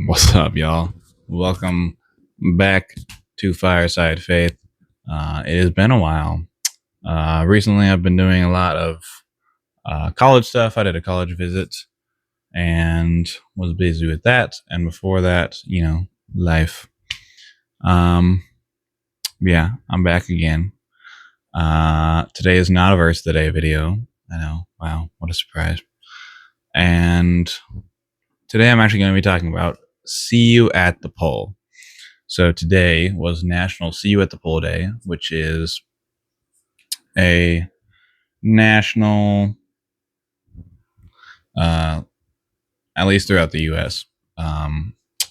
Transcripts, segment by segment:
What's up, y'all? Welcome back to Fireside Faith. It has been a while. Recently, I've been doing a lot of college stuff. I did a college visit and was busy with that. And before that, life. Um, yeah, I'm back again. Today is not a verse of the day video. I know. Wow, what a surprise. And today I'm actually going to be talking about see you at the pole. So today was National See You at the Pole Day, which is a national, uh, at least throughout the U.S.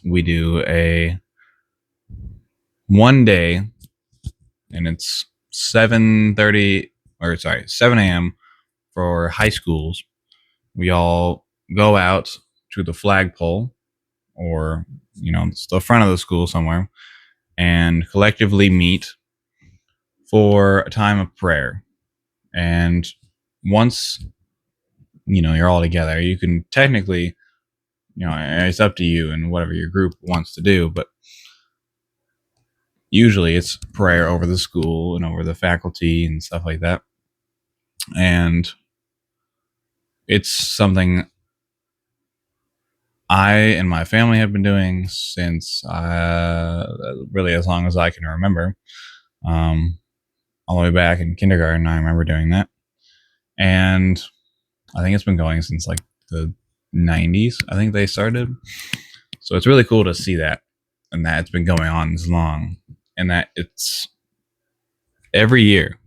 We do a one day, and it's 7 a.m. for high schools. We all go out to the flagpole, or it's the front of the school somewhere, and collectively meet for a time of prayer. And once you're all together, you can technically, it's up to you and whatever your group wants to do, but usually it's prayer over the school and over the faculty and stuff like that. And it's something I and my family have been doing since really as long as I can remember. All the way back in kindergarten, I remember doing that. And I think it's been going since like the 90s. I think they started. So it's really cool to see that, and that it's been going on this long, and that it's every year,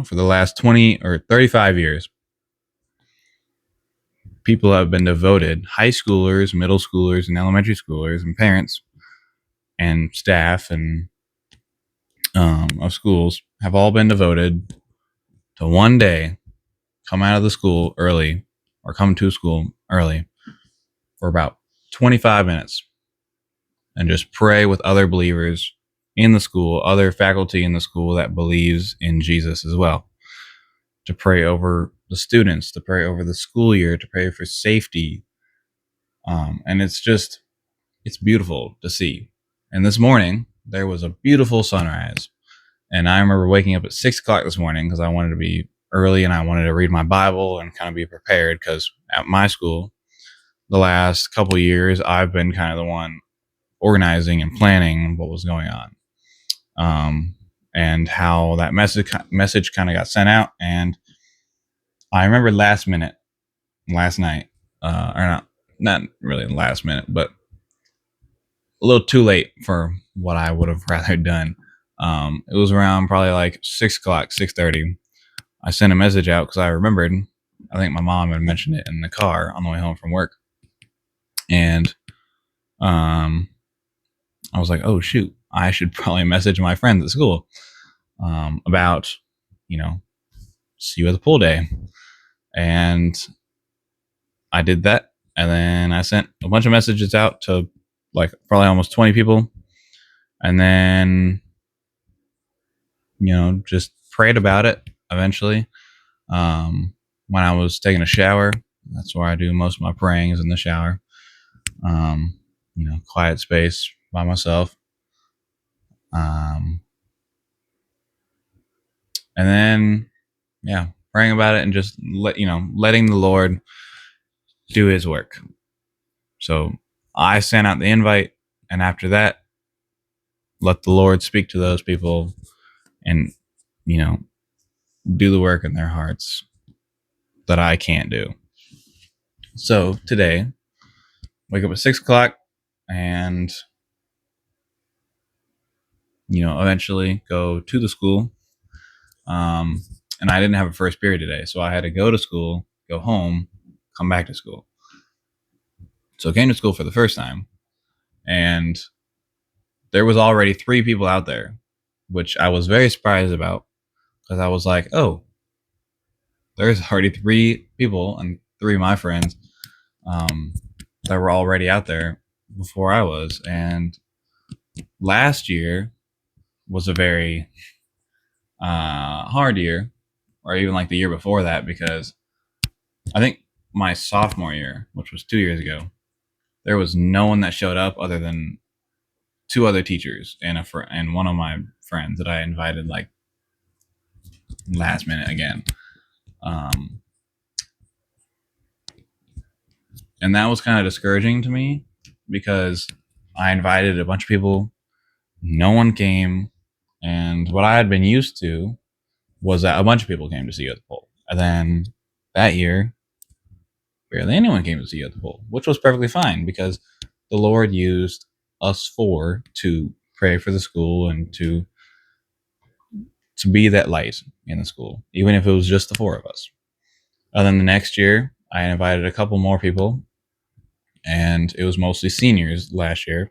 for the last 20 or 35 years, people have been devoted, high schoolers, middle schoolers, and elementary schoolers, and parents, and staff, and of schools have all been devoted to one day come out of the school early or come to school early for about 25 minutes and just pray with other believers in the school, other faculty in the school that believes in Jesus as well, to pray over the students, to pray over the school year, to pray for safety. And it's beautiful to see. And this morning, there was a beautiful sunrise. And I remember waking up at 6 o'clock this morning because I wanted to be early and I wanted to read my Bible and kind of be prepared, because at my school, the last couple of years, I've been kind of the one organizing and planning what was going on, and how that message kind of got sent out. And I remember last night, or not really last minute, but a little too late for what I would have rather done. It was around probably like 6 o'clock, 6:30. I sent a message out because I remembered. I think my mom had mentioned it in the car on the way home from work, and I was like, "Oh shoot, I should probably message my friends at school about, see you at the pool day." And I did that, and then I sent a bunch of messages out to like probably almost 20 people, and then just prayed about it eventually. When I was taking a shower, that's where I do most of my praying, is in the shower. Quiet space by myself. And then, praying about it and just letting the Lord do His work. So I sent out the invite, and after that, let the Lord speak to those people, and do the work in their hearts that I can't do. So today, wake up at 6 o'clock, and eventually go to the school. And I didn't have a first period today, so I had to go to school, go home, come back to school. So I came to school for the first time, and there was already 3 people out there, which I was very surprised about, because I was like, oh, there's already 3 people, and 3 of my friends that were already out there before I was. And last year was a very hard year, or even like the year before that, because I think my sophomore year, which was 2 years ago, there was no one that showed up other than two other teachers and and one of my friends that I invited like last minute again. Um, and that was kind of discouraging to me because I invited a bunch of people, no one came, and what I had been used to was that a bunch of people came to see you at the poll. And then that year, barely anyone came to see you at the poll, which was perfectly fine because the Lord used us four to pray for the school and to be that light in the school, even if it was just the four of us. And then the next year, I invited a couple more people, and it was mostly seniors last year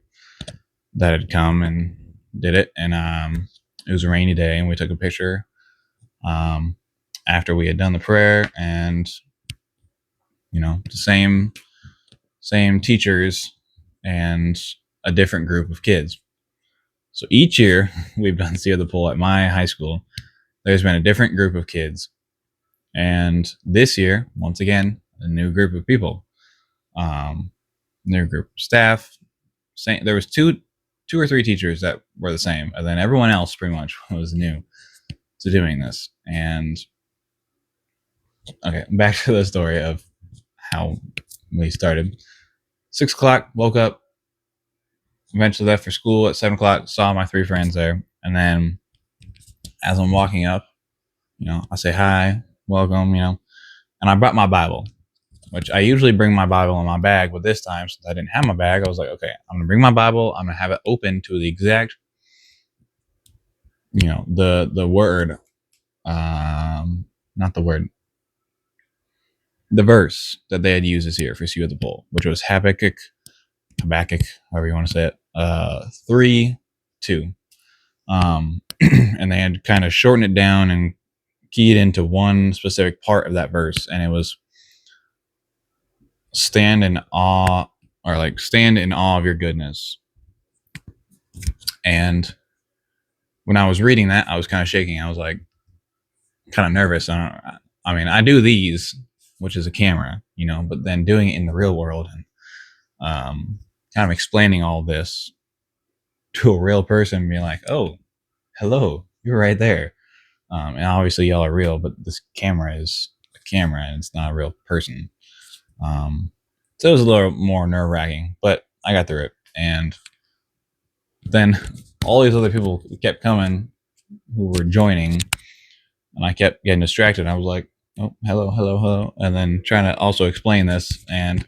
that had come and did it. And it was a rainy day, and we took a picture um, after we had done the prayer, and the same teachers and a different group of kids. So each year we've done See the Pool at my high school. There's been a different group of kids, and this year, once again, a new group of people, new group of staff. There was two or three teachers that were the same, and then everyone else pretty much was new to doing this. And okay, back to the story of how we started. 6 o'clock, woke up, eventually left for school at 7 o'clock, saw my three friends there. And then as I'm walking up, I say hi, welcome, and I brought my Bible, which I usually bring my Bible in my bag. But this time, since I didn't have my bag, I was like, okay, I'm going to bring my Bible. I'm going to have it open to the exact, the word, not the word, the verse that they had used this year for See you at the Poll, which was Habakkuk, however you want to say it, 3:2. And they had kind of shortened it down and keyed into one specific part of that verse, and it was stand in awe, or like stand in awe of your goodness. And when I was reading that, I was kind of shaking. I was like kind of nervous. I mean, I do these, which is a camera, but then doing it in the real world and kind of explaining all this to a real person, being like, oh, hello, you're right there. And obviously y'all are real, but this camera is a camera and it's not a real person. So it was a little more nerve wracking, but I got through it. And then all these other people kept coming who were joining, and I kept getting distracted. I was like, oh, hello, hello, hello. And then trying to also explain this. And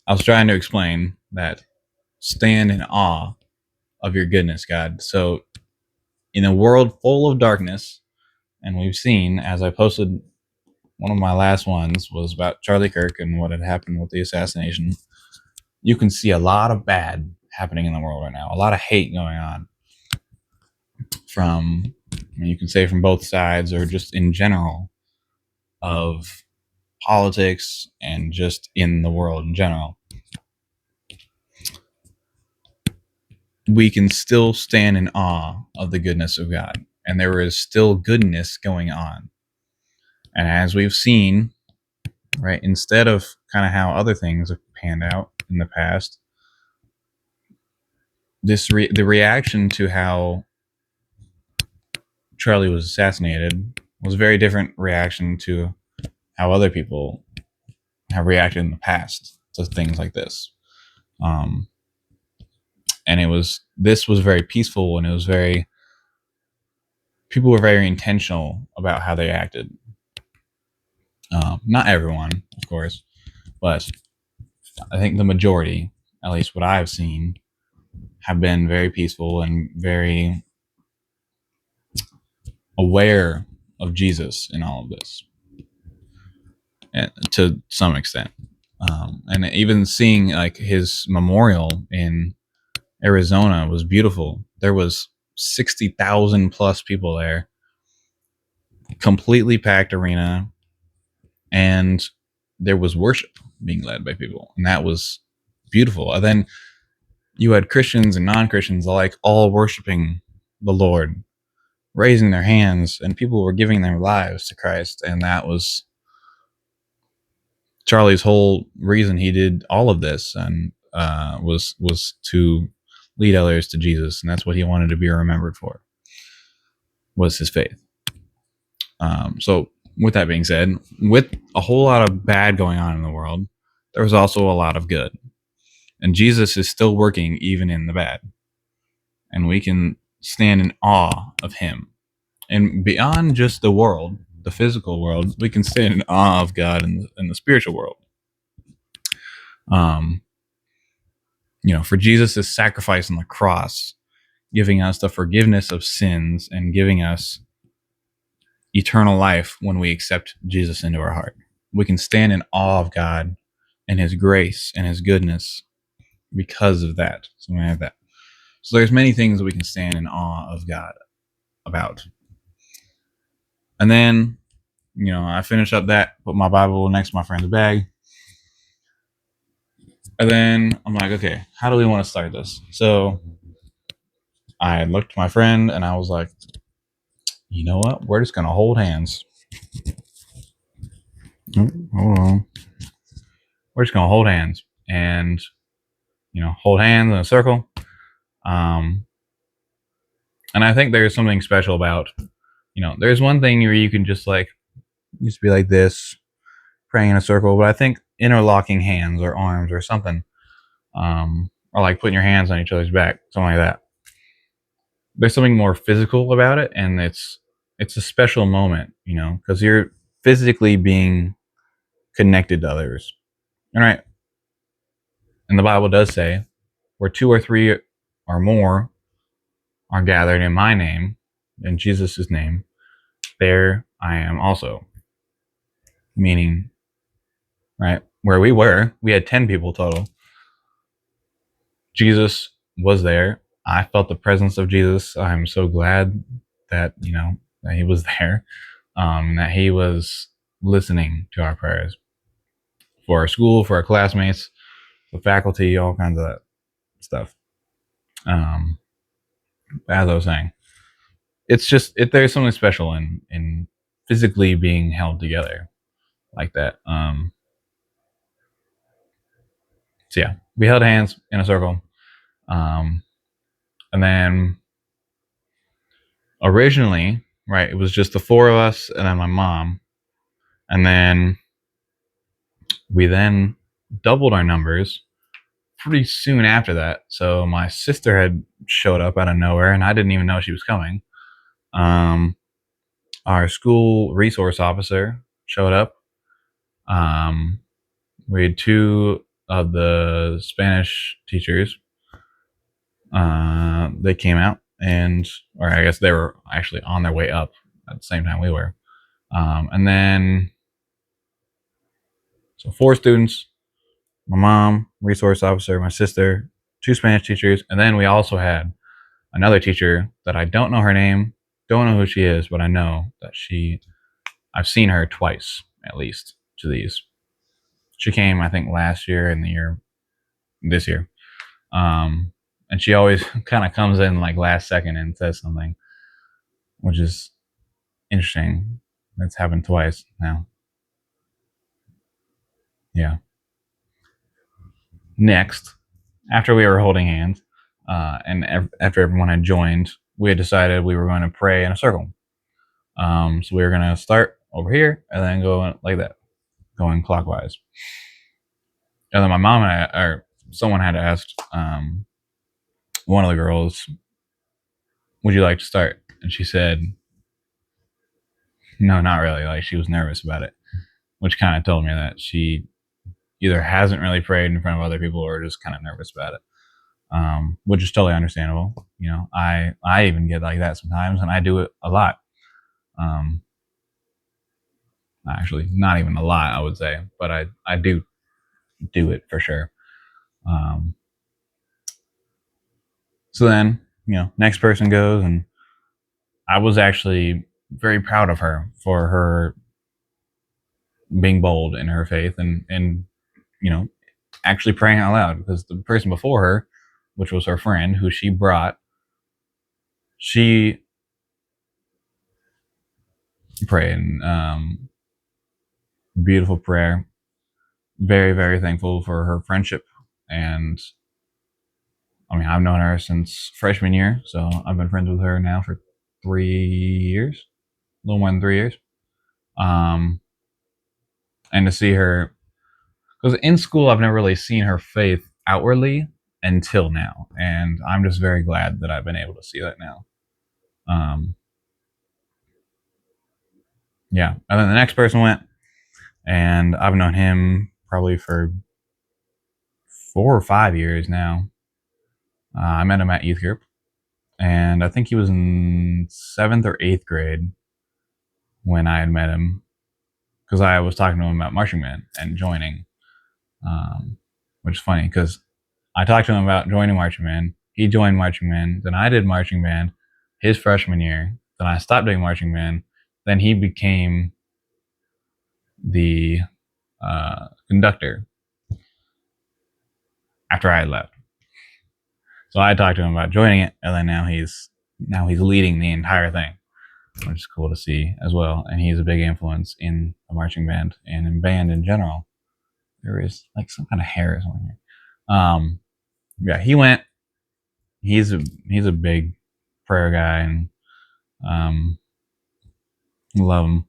I was trying to explain that stand in awe of your goodness, God. So in a world full of darkness, and we've seen, as I posted, one of my last ones was about Charlie Kirk and what had happened with the assassination. You can see a lot of bad happening in the world right now, a lot of hate going on from, you can say from both sides or just in general of politics and just in the world in general. We can still stand in awe of the goodness of God, and there is still goodness going on. And as we've seen, right, instead of kind of how other things have panned out in the past, the reaction to how Charlie was assassinated was a very different reaction to how other people have reacted in the past to things like this. And this was very peaceful, and people were very intentional about how they acted. Not everyone, of course, but I think the majority, at least what I've seen, have been very peaceful and very aware of Jesus in all of this, and to some extent. And even seeing like his memorial in Arizona was beautiful. There was 60,000 plus people there, completely packed arena, and there was worship being led by people, and that was beautiful. And then you had Christians and non-Christians alike all worshiping the Lord, raising their hands, and people were giving their lives to Christ. And that was Charlie's whole reason he did all of this. And was to lead others to Jesus, and that's what he wanted to be remembered for, was his faith. So with that being said, with a whole lot of bad going on in the world, there was also a lot of good, and Jesus is still working even in the bad, and we can stand in awe of him. And beyond just the world, the physical world, we can stand in awe of God in the spiritual world. Um, for Jesus' sacrifice on the cross, giving us the forgiveness of sins and giving us eternal life when we accept Jesus into our heart. We can stand in awe of God and his grace and his goodness because of that. So we have that. So there's many things that we can stand in awe of God about. And then, I finish up that, put my Bible next to my friend's bag. And then I'm like, okay, how do we want to start this? So I looked at my friend and I was like, you know what? We're just going to hold hands. Hold on. We're just going to hold hands and, hold hands in a circle. And I think there's something special about, there's one thing where you can just be like this, praying in a circle. But I think interlocking hands or arms or something, or like putting your hands on each other's back, something like that. There's something more physical about it, and it's a special moment, because you're physically being connected to others. All right. And the Bible does say, where two or three or more are gathered in my name, in Jesus' name, there I am also. Meaning, right, where we had 10 people total. Jesus was there. I felt the presence of Jesus. I'm so glad that, that he was there, that he was listening to our prayers for our school, for our classmates, the faculty, all kinds of that stuff. As I was saying, it's just there's something special in physically being held together like that. So yeah, we held hands in a circle, and then originally, right, it was just the four of us and then my mom, and then we then doubled our numbers pretty soon after that. So my sister had showed up out of nowhere, and I didn't even know she was coming. Our school resource officer showed up. We had two of the Spanish teachers. They came out, or I guess they were actually on their way up at the same time we were. And then, so four students, my mom, resource officer, my sister, two Spanish teachers, and then we also had another teacher that I don't know her name, don't know who she is, but I know that I've seen her twice at least to these. She came, I think, last year and this year. And she always kind of comes in like last second and says something, which is interesting. That's happened twice now. Yeah. Next, after we were holding hands, after everyone had joined, we had decided we were going to pray in a circle. So we were going to start over here and then go like that, going clockwise. And then my mom and I, or someone had asked one of the girls, would you like to start? And she said, no, not really. Like, she was nervous about it, which kind of told me that she either hasn't really prayed in front of other people or just kind of nervous about it, which is totally understandable. I even get like that sometimes, and I do it a lot. Um, Actually, not even a lot, I would say, but I do it for sure. So then, next person goes, and I was actually very proud of her for her being bold in her faith and actually praying out loud, because the person before her, which was her friend who she brought, she prayed. Beautiful prayer. Very, very thankful for her friendship And I mean, I've known her since freshman year, so I've been friends with her now for 3 years, a little more than 3 years. Um, and to see her, because in school I've never really seen her faith outwardly until now, and I'm just very glad that I've been able to see that now. Um, yeah, and then the next person went, and I've known him probably for 4 or 5 years now. I met him at youth group, and I think he was in seventh or eighth grade when I had met him, because I was talking to him about marching band and joining, which is funny because I talked to him about joining marching band. He joined marching band. Then I did marching band his freshman year. Then I stopped doing marching band. Then he became the conductor after I had left. So I talked to him about joining it, and then now he's leading the entire thing, which is cool to see as well. And he's a big influence in the marching band and in band in general. There is like some kind of hair or something here. Yeah, he went. He's a big prayer guy, and um, love him.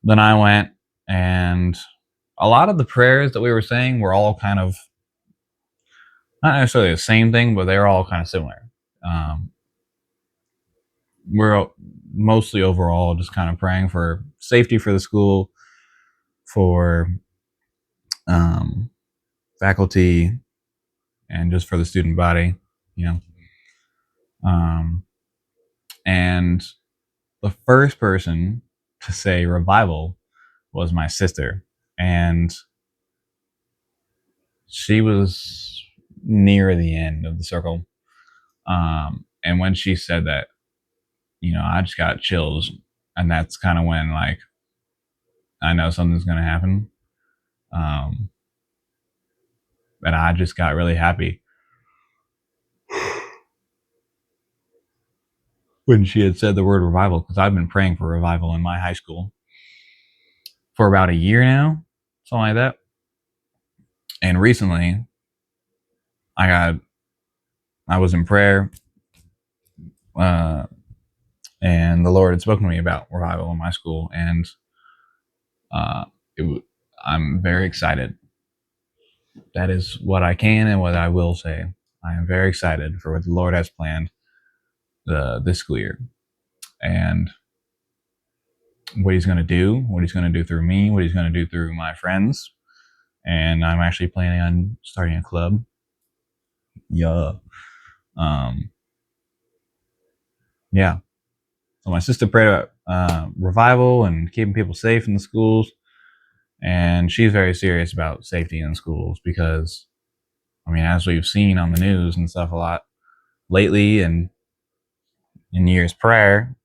Then I went, and a lot of the prayers that we were saying were all kind of not necessarily the same thing, but they were all kind of similar. Um, we're mostly overall just kind of praying for safety for the school, for um, faculty, and just for the student body, you know. Um, and the first person to say revival was my sister, and she was near the end of the circle. And when she said that, I just got chills, and that's kind of when like I know something's gonna happen. Um, and I just got really happy when she had said the word revival, because I've been praying for revival in my high school for about a year now, something like that. And recently, I got I was in prayer, uh, and the Lord had spoken to me about revival in my school, and uh, it, I'm very excited. That is what I can and what I will say. I am very excited for what the Lord has planned this school year, and what He's going to do, what He's going to do through me, what He's going to do through my friends. And I'm actually planning on starting a club. Yeah. Um, yeah. So my sister prayed about revival and keeping people safe in the schools, and she's very serious about safety in schools because, I mean, as we've seen on the news and stuff a lot lately, and in years prior,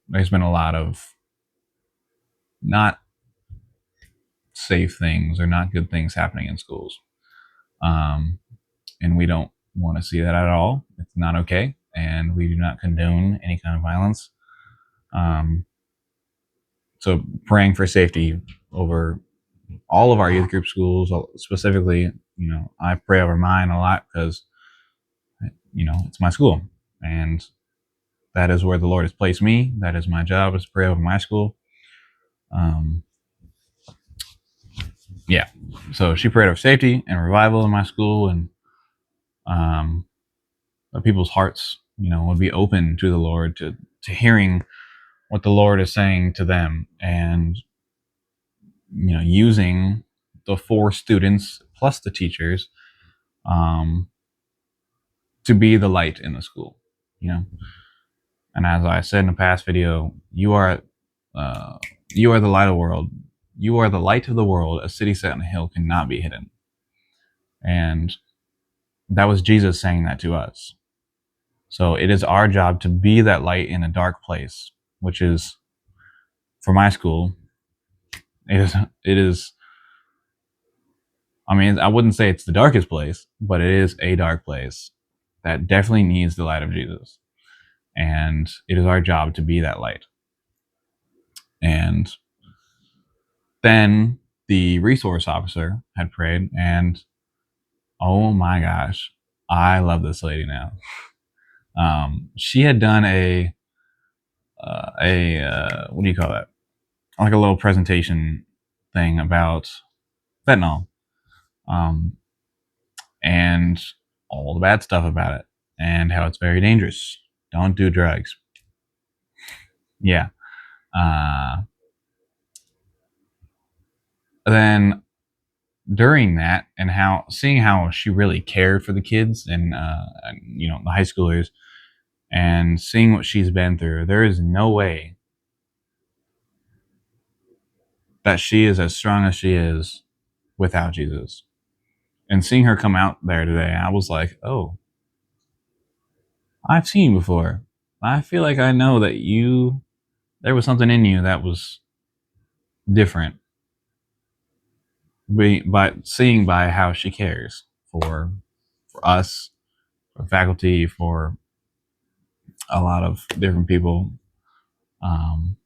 there's been a lot of not safe things or not good things happening in schools, um, and we don't want to see that at all. It's not okay, and we do not condone any kind of violence. Um, so praying for safety over all of our youth group schools, specifically, I pray over mine a lot because, it's my school, and that is where the Lord has placed me. That is my job, is to pray over my school. Um, yeah. So she prayed over safety and revival in my school, and um, that people's hearts, would be open to the Lord, to hearing what the Lord is saying to them, and using the 4 students plus the teachers, um, to be the light in the school. You know, and as I said in a past video, uh, you are the light of the world. You are the light of the world. A city set on a hill cannot be hidden. And that was Jesus saying that to us. So it is our job to be that light in a dark place, which is, for my school, it is. I mean, I wouldn't say it's the darkest place, but it is a dark place that definitely needs the light of Jesus. And it is our job to be that light. And then the resource officer had prayed, and Oh my gosh, I love this lady now. She had done a what do you call that? Like a little presentation thing about fentanyl, um, and all the bad stuff about it, and how it's very dangerous. Don't do drugs. Yeah. Uh, then during that, and how seeing how she really cared for the kids and the high schoolers, and seeing what she's been through, there is no way that she is as strong as she is without Jesus. And seeing her come out there today, I was like, oh, I've seen you before. I feel like I know that there was something in you that was different. By seeing by how she cares for us, for faculty, for a lot of different people, um,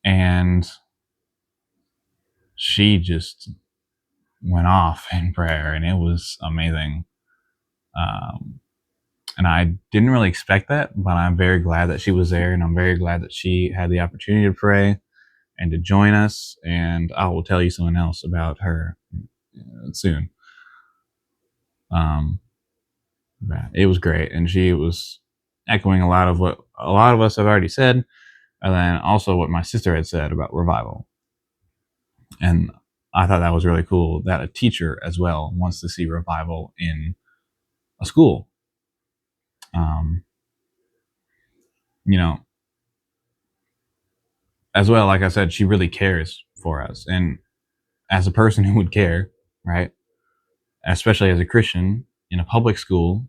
and she just went off in prayer, and it was amazing. Um, and I didn't really expect that, but I'm very glad that she was there, and I'm very glad that she had the opportunity to pray and to join us. And I will tell you something else about her soon. Um, it was great, and she was echoing a lot of what a lot of us have already said, and then also what my sister had said about revival. And I thought that was really cool that a teacher as well wants to see revival in a school. Um, you know, as well, like I said, she really cares for us, and as a person who would care, right? Especially as a Christian in a public school,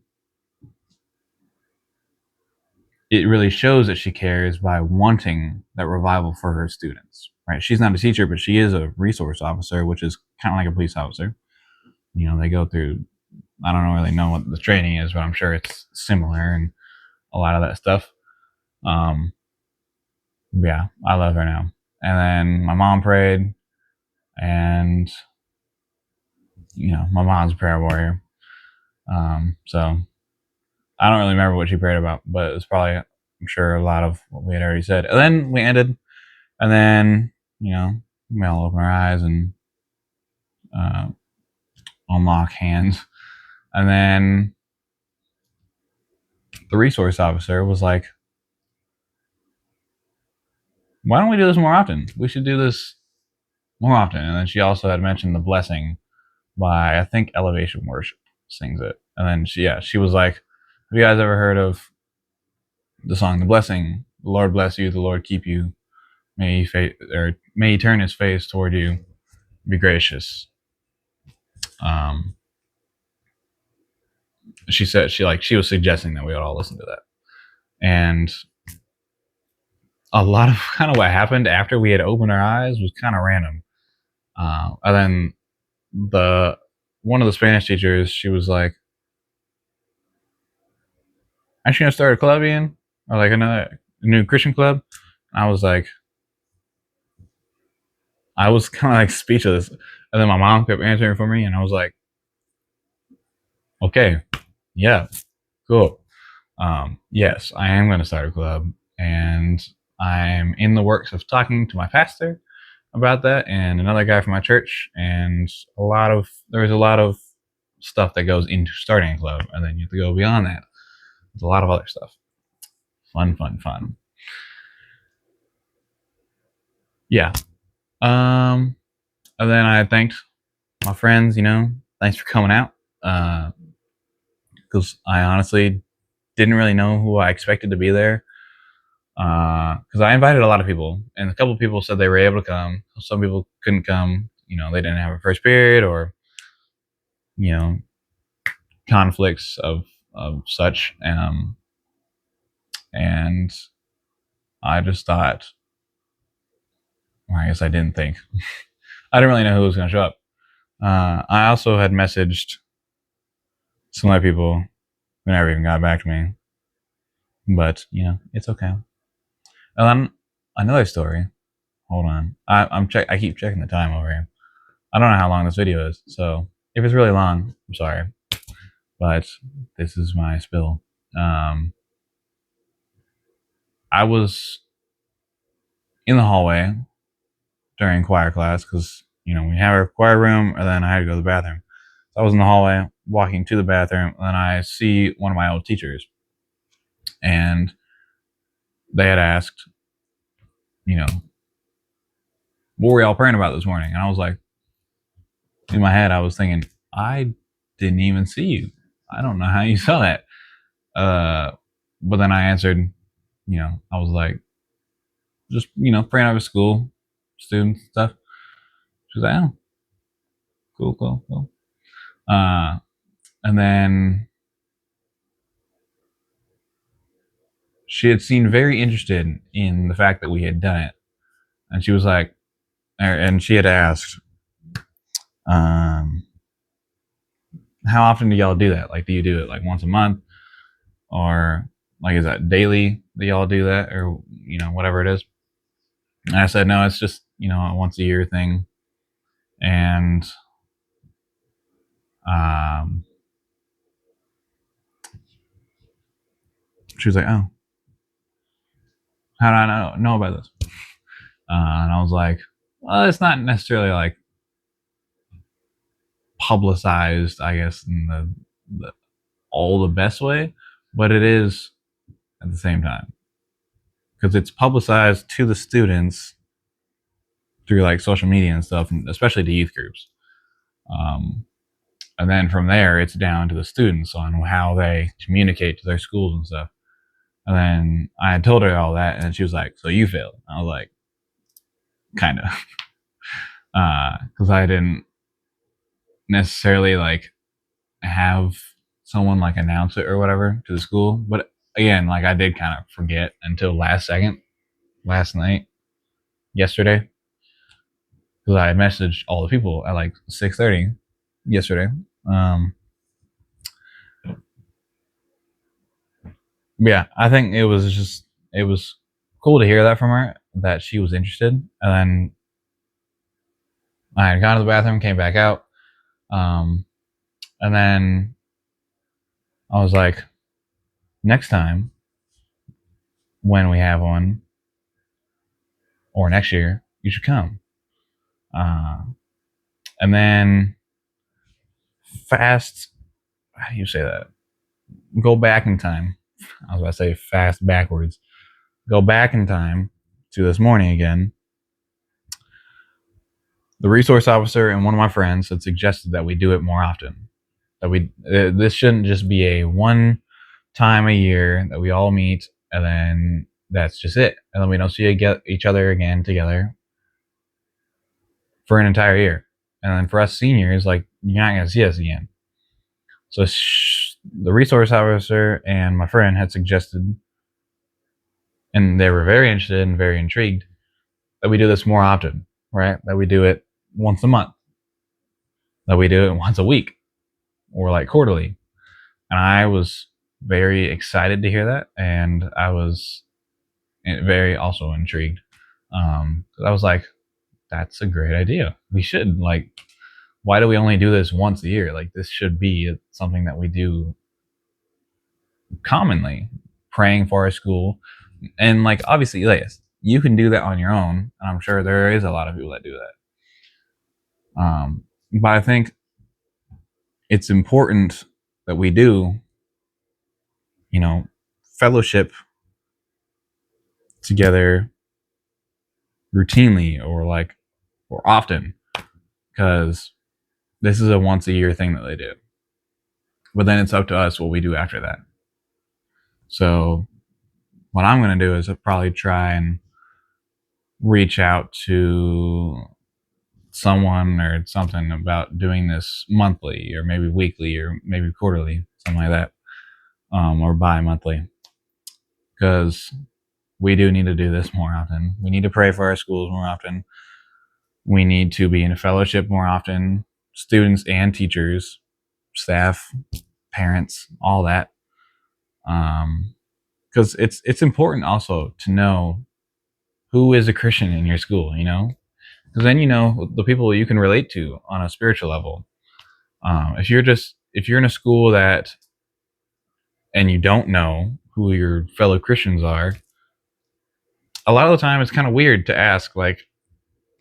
it really shows that she cares by wanting that revival for her students, right? She's not a teacher, but she is a resource officer, which is kind of like a police officer. They go through, I don't really know what the training is, but I'm sure it's similar and a lot of that stuff. Um, yeah, I love her now. And then my mom prayed, and, my mom's a prayer warrior. So I don't really remember what she prayed about, but it was probably, I'm sure, a lot of what we had already said. And then we ended, and then, we all open our eyes and uh, unlock hands. And then the resource officer was like, why don't we do this more often? We should do this more often. And then she also had mentioned the blessing by, I think, Elevation Worship sings it. And then she was like, have you guys ever heard of the song The Blessing? The Lord bless you, the Lord keep you. May he turn his face toward you, be gracious. Um, she said she was suggesting that we would all listen to that. And a lot of kind of what happened after we had opened our eyes was kind of random. And then the one of the Spanish teachers, she was like, "Aren't you gonna start a club again, or like another new Christian club?" And I was kind of like speechless. And then my mom kept answering for me, and I was like, "Okay, yeah, cool. Yes, I am going to start a club, and I'm in the works of talking to my pastor about that and another guy from my church, and there's a lot of stuff that goes into starting a club, and then you have to go beyond that. There's a lot of other stuff. Fun, fun, fun. Yeah. Um, and then I thanked my friends. Thanks for coming out. Because I honestly didn't really know who I expected to be there. Because I invited a lot of people, and a couple of people said they were able to come. Some people couldn't come. They didn't have a first period, or you know conflicts of such. And I just thought, or I guess I didn't think. I didn't really know who was going to show up. I also had messaged some other people who never even got back to me, but it's okay. And then another story. Hold on, I keep checking the time over here. I don't know how long this video is, so if it's really long, I'm sorry. But this is my spill. Um, I was in the hallway during choir class because we have our choir room, and then I had to go to the bathroom. So I was in the hallway walking to the bathroom, and then I see one of my old teachers, and they had asked, you know, what were y'all praying about this morning? And I was like, in my head, I was thinking, I didn't even see you. I don't know how you saw that. Uh, but then I answered, I was like, just praying over school, students, stuff. She was like, oh, cool, cool, cool. Uh, and then she had seemed very interested in the fact that we had done it, and she was like, and she had asked, um, how often do y'all do that? Like, do you do it like once a month, or like is that daily that y'all do that, or whatever it is? And I said, no, it's just a once a year thing, and um, she was like, oh, how do I know about this? And I was like, well, it's not necessarily like publicized, I guess, in the all the best way, but it is at the same time because it's publicized to the students through like social media and stuff, and especially to youth groups. Um, and then from there, it's down to the students on how they communicate to their schools and stuff. And then I had told her all that, and she was like, "So you failed?" I was like, "Kind of," because I didn't necessarily like have someone like announce it or whatever to the school. But again, like I did kind of forget until last night, yesterday, because I messaged all the people at like 6:30 yesterday. Um, yeah, I think it was cool to hear that from her that she was interested. And then I had gone to the bathroom, came back out, and then I was like, next time when we have one, or next year, you should come. Uh, and then fast, how do you say that? Go back in time. I was about to say fast backwards. Go back in time to this morning again. The resource officer and one of my friends had suggested that we do it more often. That this shouldn't just be a one time a year that we all meet and then that's just it. And then we don't see each other again together for an entire year. And then for us seniors, like you're not gonna see us again. So the resource officer and my friend had suggested, and they were very interested and very intrigued, that we do this more often, right? That we do it once a month, that we do it once a week, or like quarterly. And I was very excited to hear that, and I was very also intrigued. I was like, that's a great idea. We should like. Why do we only do this once a year? Like this should be something that we do commonly, praying for our school, and like obviously, yes, you can do that on your own. I'm sure there is a lot of people that do that. But I think it's important that we do, fellowship together routinely or often because this is a once a year thing that they do. But then it's up to us what we do after that. So what I'm going to do is probably try and reach out to someone or something about doing this monthly or maybe weekly or maybe quarterly, something like that, or bi-monthly, because we do need to do this more often. We need to pray for our schools more often. We need to be in a fellowship more often, students and teachers, staff, parents, all that. Because it's important also to know who is a Christian in your school, because then the people you can relate to on a spiritual level. if you're in a school and you don't know who your fellow Christians are, a lot of the time it's kind of weird to ask, like,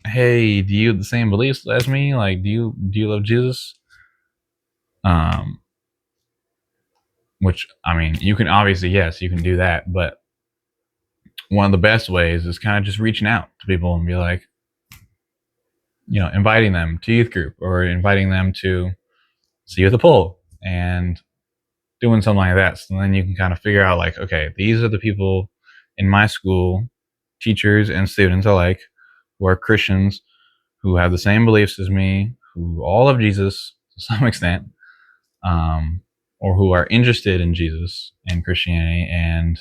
hey, do you have the same beliefs as me? Like, do you love Jesus? Um, which, I mean, you can obviously, yes, you can do that, but one of the best ways is kind of just reaching out to people and be like, inviting them to youth group or inviting them to see you at the pool and doing something like that. So then you can kind of figure out, like, okay, these are the people in my school, teachers and students alike, who are Christians, who have the same beliefs as me, who all love Jesus to some extent, or who are interested in Jesus and Christianity. And,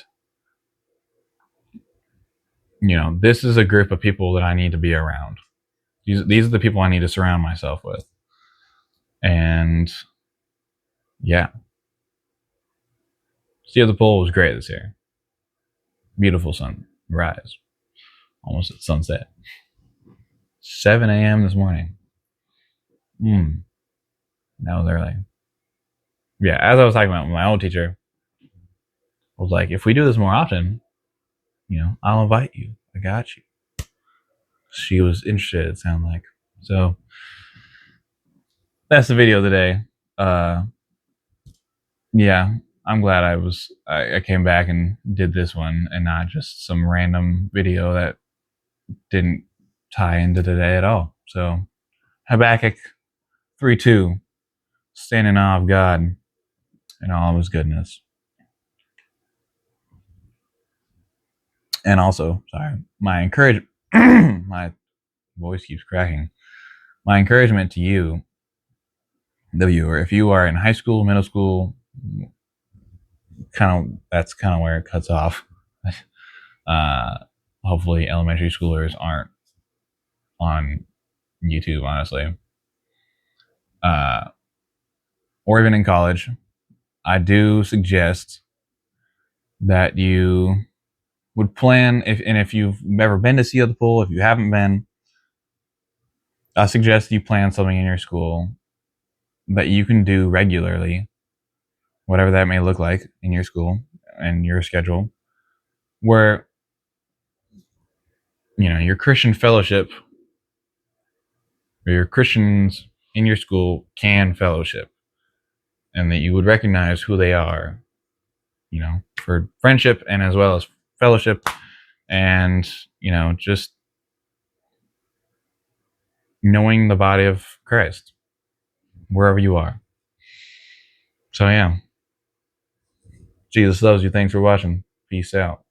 this is a group of people that I need to be around. These are the people I need to surround myself with. And yeah, Sea of the Pole was great this year. Beautiful sunrise, almost at sunset. 7 a.m. this morning. That was early. Yeah, as I was talking about, my old teacher was like, if we do this more often, I'll invite you. I got you. She was interested, it sounded like. So that's the video today. Yeah, I'm glad I came back and did this one and not just some random video that didn't tie into today at all. So Habakkuk 3:2, stand in awe of God and all of his goodness. And also, sorry, my my voice keeps cracking. My encouragement to you, the viewer, if you are in high school, middle school, that's kind of where it cuts off. Hopefully elementary schoolers aren't on YouTube, honestly. Or even in college, I do suggest that you would plan, if you've never been to Sea of the Pool, if you haven't been, I suggest you plan something in your school that you can do regularly, whatever that may look like in your school and your schedule, where your Christian fellowship or your Christians in your school can fellowship, and that you would recognize who they are, for friendship and as well as fellowship, and just knowing the body of Christ wherever you are. So yeah, Jesus loves you. Thanks for watching. Peace out.